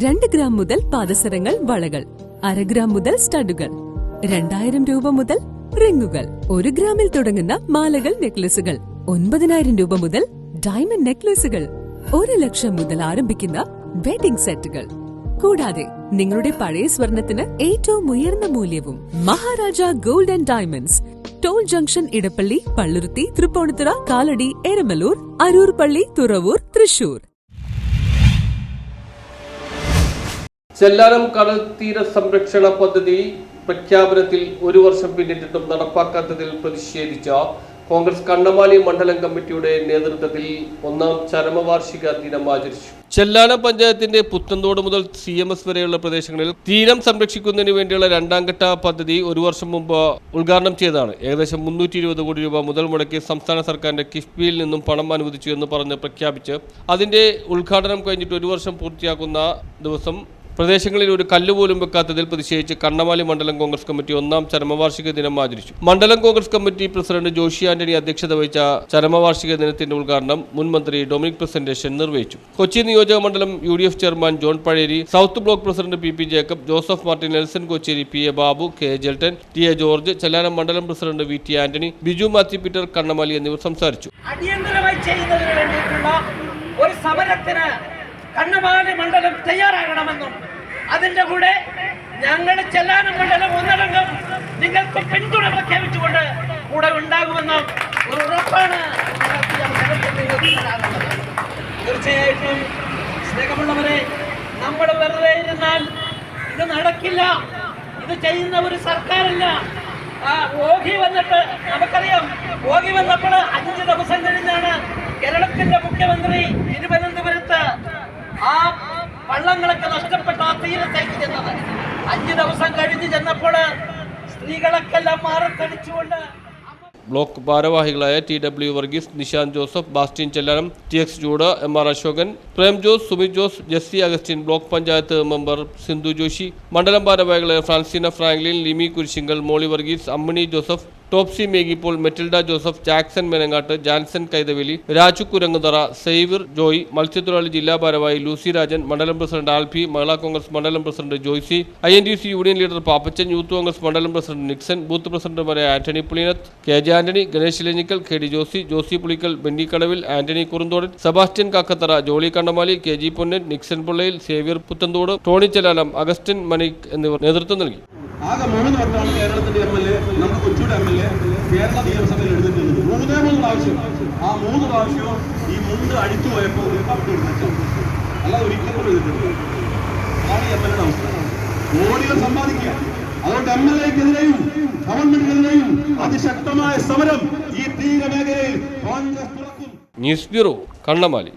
2 gram മുതൽ പാദസരങ്ങൾ, വളകൾ, 1/2 gram മുതൽ സ്റ്റഡുകൾ, 2000 രൂപ മുതൽ റിങ്ങുകൾ, 1 ഗ്രാമിൽ തുടങ്ങുന്ന മാലകൾ, നെക്ലസുകൾ, 9000 രൂപ മുതൽ ഡയമണ്ട് നെക്ലസുകൾ, 1 ലക്ഷം മുതൽ ആരംഭിക്കുന്ന വെഡിംഗ് സെറ്റുകൾ. കൂടാതെ നിങ്ങളുടെ പഴയ സ്വർണത്തിന് ഏറ്റവും ഉയർന്ന മൂല്യവും. Maharaja gold and diamonds, toll junction, Edappally, Palluruthy, Tripunithura, Kalady, Eramalloor, Aroor Palli, Thuravoor, Thrissur. Chellanam കടൽ തീര സംരക്ഷണ പദ്ധതി പ്രഖ്യാപനത്തിൽ 1 വർഷം പിന്നിട്ടിട്ടും നടപ്പാക്കാത്തതിൽ പ്രതിഷേധിച്ച കോൺഗ്രസ് കണ്ണമാലി മണ്ഡലം കമ്മിറ്റിയുടെ നേതൃത്വത്തിൽ 1ാം ചരമവാർഷിക ദിനം ആചരിച്ചു. ചെല്ലാനം പഞ്ചായത്തിന്റെ പുത്തൻതോട് മുതൽ CMS വരെയുള്ള പ്രദേശങ്ങളിൽ തീരം സംരക്ഷിക്കുന്നതിന് വേണ്ടിയുള്ള 2ാം ഘട്ട പദ്ധതി 1 വർഷം മുമ്പ് ഉദ്ഘാടനം ചെയ്തതാണ്. ഏകദേശം 320 കോടി രൂപ മുതൽ മുടക്കി സംസ്ഥാന സർക്കാരിന്റെ കിഫ്ബിയിൽ നിന്നും പണം അനുവദിച്ചു എന്ന് പറഞ്ഞ് പ്രഖ്യാപിച്ച് അതിന്റെ ഉദ്ഘാടനം കഴിഞ്ഞിട്ട് 1 വർഷം പൂർത്തിയാക്കുന്ന ദിവസം പ്രദേശങ്ങളിൽ ഒരു കല്ലുപോലും വെക്കാത്തതിൽ പ്രതിഷേധിച്ച് കണ്ണമാലി മണ്ഡലം കോൺഗ്രസ് കമ്മിറ്റി 1ാം ചരമവാർഷിക ദിനം ആചരിച്ചു. മണ്ഡലം കോൺഗ്രസ് കമ്മിറ്റി പ്രസിഡന്റ് ജോഷി ആന്റണി അധ്യക്ഷത വഹിച്ച ചരമവാർഷിക ദിനത്തിന്റെ ഉദ്ഘാടനം മുൻ മന്ത്രി ഡൊമിനിക് പ്രസന്റേഷൻ നിർവഹിച്ചു. കൊച്ചി നിയോജക മണ്ഡലം UDF chairman John Pazheri, south block president PP Jacob, Joseph Martin, Nelson Kocheri, PA Babu, KA Jelton, TA George, Chellanam മണ്ഡലം president VT Antony, Biju Mathew Peter Kannamaly എന്നിവർ സംസാരിച്ചു. അടിയന്തരമായി ചെയ്യുന്നതിന് വേണ്ടിയിട്ടുള്ള ഒരു സമരത്തിന് കണ്ണമാലി മണ്ഡലം തയ്യാറാകണമെന്നും അതിന്റെ കൂടെ ഞങ്ങൾ ചെല്ലാനം മണ്ഡലം ഒന്നടങ്കം നിങ്ങൾക്ക് പിന്തുണ പ്രഖ്യാപിച്ചുകൊണ്ട് കൂടെ ഉണ്ടാകുമെന്നും ഒരു ഉറപ്പാണ്. തീർച്ചയായിട്ടും സ്നേഹമുള്ളവരെ, നമ്മൾ വെറുതെ ഇരുന്നാൽ ഇത് നടക്കില്ല. ഇത് ചെയ്യുന്ന ഒരു സർക്കാരല്ല. ഓഖി വന്നിട്ട് നമുക്കറിയാം, ഓഖി വന്നപ്പോൾ 5 ദിവസം കഴിഞ്ഞാണ് കേരളത്തിന്റെ മുഖ്യമന്ത്രി തിരുവനന്തപുരത്ത് ആ വള്ളങ്ങളൊക്കെ നഷ്ടപ്പെട്ട ആ തീരത്തേക്ക് ചെന്നത്. 5 ദിവസം കഴിഞ്ഞ് ചെന്നപ്പോൾ സ്ത്രീകളൊക്കെല്ലാം മാറത്തടിച്ചുകൊണ്ട് ബ്ലോക്ക് ഭാരവാഹികളായ TW Varghese, Nishanth Joseph, Bastin Chellanam, TX Jude, MR Ashokan, Prem Jose, Sumith Jose, Jessy Augustine, block panchayat member Sindhu Joshy, മണ്ഡലം ഭാരവാഹികളായ Francina Franklin, Limi Kurisinkal, Molly Varghese, Ammini Joseph, Topsy മേഗിപ്പോൾ, Matilda Joseph, Jackson Menangattu, Janson Kaithaveli, Raju Kuranguthara, സൈവിർ ജോയ്, മത്സ്യത്തൊഴിലാളി ജില്ലാ ഭാരവാഹി ലൂസി രാജൻ, മണ്ഡലം പ്രസിഡന്റ് ആൽഫി, മഹിളാ കോൺഗ്രസ് മണ്ഡലം president Joicy, INTC union leader Pappachan, youth Congress മണ്ഡലം പ്രസിഡന്റ് നിക്സൺ, ബൂത്ത് പ്രസിഡന്റുമാരായ Antony പുളിനത്ത്, KJ Antony, Ganesh Elanjikkal, KD Josy, Josy Pulickal, Benny Kadavil, Antony Kurunthodan, Sebastian Kakkathara, Jolly Kannamaly, KG Ponnan, Nixon Pillayil, Xavier Puthenthodu, Tony Chellanam, Augustine Manik എന്നിവർ നേതൃത്വം നൽകി. ആകെ 3 വട്ടമാണ് കേരളത്തിന്റെ MLA, നമ്മുടെ കൊച്ചിയുടെ MLA കേരള നിയമസഭയിൽ എടുത്തിട്ടുള്ളത്. 3 പ്രാവശ്യം. ആ 3 പ്രാവശ്യവും ഈ മുണ്ട് അടിച്ചു പോയപ്പോൾ ഒരു കപ്പ് എടുത്തു, അല്ലാതെ ഒരിക്കലും ചെയ്തിട്ടുണ്ട്. അതാണ് MLA അവസ്ഥ. കോടികൾ സമ്പാദിക്കുക. അതുകൊണ്ട് MLAക്കെതിരെയും ഗവൺമെന്റിനെതിരെയും അതിശക്തമായ സമരം ഈ തീരമേഖലയിൽ കോൺഗ്രസ് തുറക്കും. News bureau, Kannamaly.